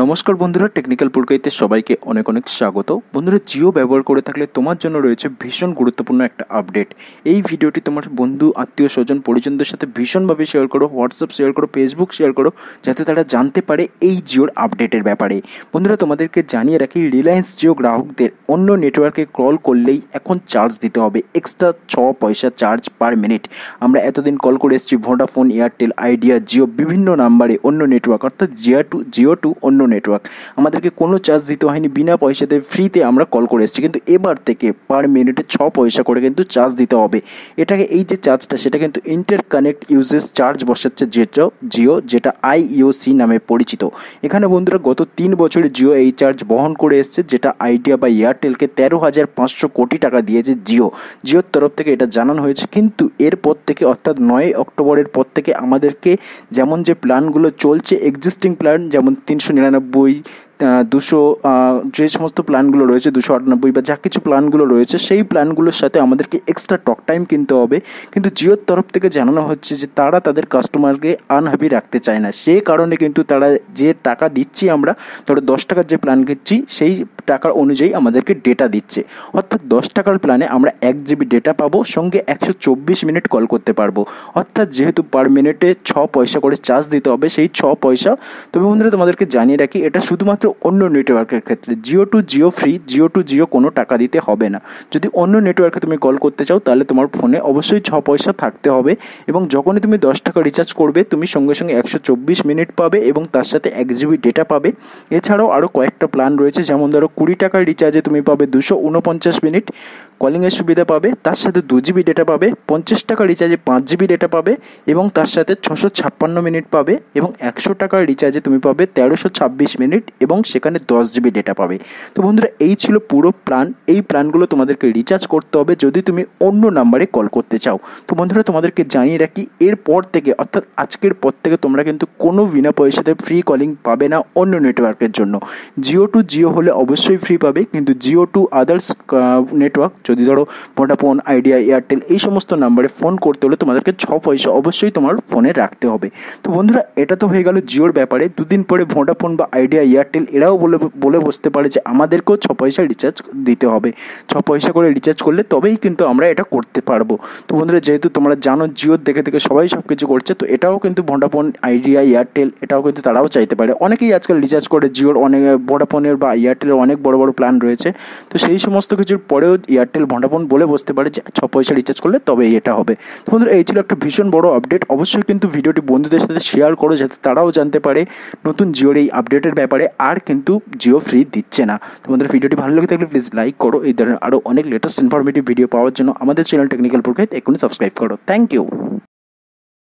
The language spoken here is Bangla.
নমস্কার বন্ধুরা, টেকনিক্যাল পুরকাইতে সবাইকে অনেক অনেক স্বাগত। বন্ধুরা, জিও ব্যবহার করে থাকলে তোমার জন্য রয়েছে ভীষণ গুরুত্বপূর্ণ একটা আপডেট। এই ভিডিওটি তোমার বন্ধু, আত্মীয় স্বজন, পরিজনদের সাথে ভীষণভাবে শেয়ার করো, হোয়াটসঅ্যাপ শেয়ার করো, ফেসবুক শেয়ার করো, যাতে তারা জানতে পারে এই জিওর আপডেটের ব্যাপারে। বন্ধুরা, তোমাদেরকে জানিয়ে রাখি, রিলায়েন্স জিও গ্রাহকদের অন্য নেটওয়ার্কে কল করলেই এখন চার্জ দিতে হবে, এক্সট্রা 6 পয়সা চার্জ পার মিনিট। আমরা এতদিন কল করে এসেছি ভোডাফোন, এয়ারটেল, আইডিয়া, জিও, বিভিন্ন নাম্বারে অন্য নেটওয়ার্ক, অর্থাৎ জিও টু অন্য নেটওয়ার্ক। আমাদেরকে কোনো চার্জ দিতে হয়নি, বিনা পয়সাতে ফ্রিতে আমরা কল করে এসেছি। কিন্তু এবার থেকে পার মিনিটে 6 পয়সা করে কিন্তু চার্জ দিতে হবে। এটাকে, এই যে চার্জটা, সেটা কিন্তু ইন্টারকানেক্ট ইউজেস চার্জ বসাচ্ছে জিও, যেটা IUC নামে পরিচিত। এখানে বন্ধুরা, গত 3 বছরে জিও এই চার্জ বহন করে এসছে, যেটা আইডিয়া বা এয়ারটেলকে 13,500 কোটি টাকা দিয়েছে জিওর তরফ থেকে, এটা জানানো হয়েছে। কিন্তু এরপর থেকে, অর্থাৎ 9 অক্টোবরের পর থেকে আমাদেরকে যেমন যে প্ল্যানগুলো চলছে, এক্সিস্টিং প্ল্যান, যেমন 399, 200, যে সমস্ত প্ল্যানগুলো রয়েছে, 298 বা যা কিছু প্ল্যানগুলো রয়েছে, সেই প্ল্যানগুলোর সাথে আমাদেরকে এক্সট্রা টক টাইম কিনতে হবে। কিন্তু জিওর তরফ থেকে জানানো হচ্ছে যে তারা তাদের কাস্টমারকে আনহ্যাপি রাখতে চায় না। সেই কারণে কিন্তু তারা যে টাকা দিচ্ছি, আমরা ধরো 10 টাকার যে প্ল্যান কিনছি, সেই টাকার অনুযায়ী আমাদেরকে ডেটা দিচ্ছে। অর্থাৎ 10 টাকার প্ল্যানে আমরা 1 GB ডেটা পাবো, সঙ্গে 124 মিনিট কল করতে পারবো। অর্থাৎ যেহেতু পার মিনিটে 6 পয়সা করে চার্জ দিতে হবে, সেই 6 পয়সা। তবে বন্ধুরা, তোমাদেরকে জানিয়ে রাখি, এটা শুধুমাত্র অন্য নেটওয়ার্কের ক্ষেত্রে। Jio to Jio free, Jio to Jio কোনো টাকা দিতে হবে না। যদি অন্য নেটওয়ার্কে তুমি কল করতে চাও, তাহলে তোমার ফোনে অবশ্যই 6 পয়সা থাকতে হবে। এবং যখনই তুমি 10 টাকা রিচার্জ করবে, তুমি সঙ্গে সঙ্গে 124 মিনিট পাবে এবং তার সাথে 1 GB ডেটা পাবে। এছাড়াও আরও কয়েকটা প্ল্যান রয়েছে, যেমন ধরো 20 টাকার রিচার্জে তুমি পাবে 249 মিনিট কলিংয়ের সুবিধা পাবে, তার সাথে 2 GB ডেটা পাবে। 50 টাকা রিচার্জে 5 GB ডেটা পাবে এবং তার সাথে 656 মিনিট পাবে। এবং 100 টাকার রিচার্জে তুমি পাবে 1326 মিনিট এবং সেখানে 10 GB ডেটা পাবে। তো বন্ধুরা, এই ছিল পুরো প্ল্যান। এই প্ল্যানগুলো তোমাদেরকে রিচার্জ করতে হবে যদি তুমি অন্য নাম্বারে কল করতে চাও। তো বন্ধুরা, তোমাদেরকে জানিয়ে রাখি, এরপর থেকে, অর্থাৎ আজকের পর থেকে, তোমরা কিন্তু কোনো বিনা পয়সাতে ফ্রি কলিং পাবে না অন্য নেটওয়ার্কের জন্য। জিও টু জিও হলে অবশ্যই ফ্রি পাবে, কিন্তু জিও টু আদার্স নেটওয়ার্ক, যদি ধরো ভোডাফোন, আইডিয়া, এয়ারটেল, এই সমস্ত নাম্বারে ফোন করতে হলে তোমাদেরকে 6 পয়সা অবশ্যই তোমার ফোনে রাখতে হবে। তো বন্ধুরা, এটা তো হয়ে গেল জিওর ব্যাপারে। দুদিন পরে ভোডাফোন বা আইডিয়া, এয়ারটেল এরাও বলে বসতে পারে যে আমাদেরকেও 6 পয়সা রিচার্জ দিতে হবে। 6 পয়সা করে রিচার্জ করলে তবেই কিন্তু আমরা এটা করতে পারবো। তো বন্ধুরা, যেহেতু তোমরা জানো জিওর দেখে দেখে সবাই সব কিছু করছে, তো এটাও কিন্তু ভোডাফোন, আইডিয়া, এয়ারটেল, এটাও কিন্তু তারাও চাইতে পারে। অনেকেই আজকাল রিচার্জ করে জিওর, অনেক ভোডাফোনের বা এয়ারটেলের অনেক বড় বড় প্ল্যান রয়েছে। তো সেই সমস্ত কিছুর পরেও এয়ারটেল, ভোডাফোন বলে বসতে পারে যে 6 পয়সা রিচার্জ করলে তবেই এটা হবে। তো বন্ধুরা, এই ছিল একটা ভীষণ বড় আপডেট। অবশ্যই কিন্তু ভিডিওটি বন্ধুদের সাথে শেয়ার করো, যাতে তারাও জানতে পারে নতুন জিওর এই আপডেটের ব্যাপারে। আর কিন্তু জিও ফ্রি দিচ্ছে না। তো বন্ধুরা, ভিডিওটি ভালো লেগে থাকলে প্লিজ লাইক করো। এই ধরনের আরও অনেক লেটেস্ট ইনফরমেটিভ ভিডিও পাওয়ার জন্য আমাদের চ্যানেল টেকনিক্যাল পুরকাইত এখনই সাবস্ক্রাইব করো। Thank you.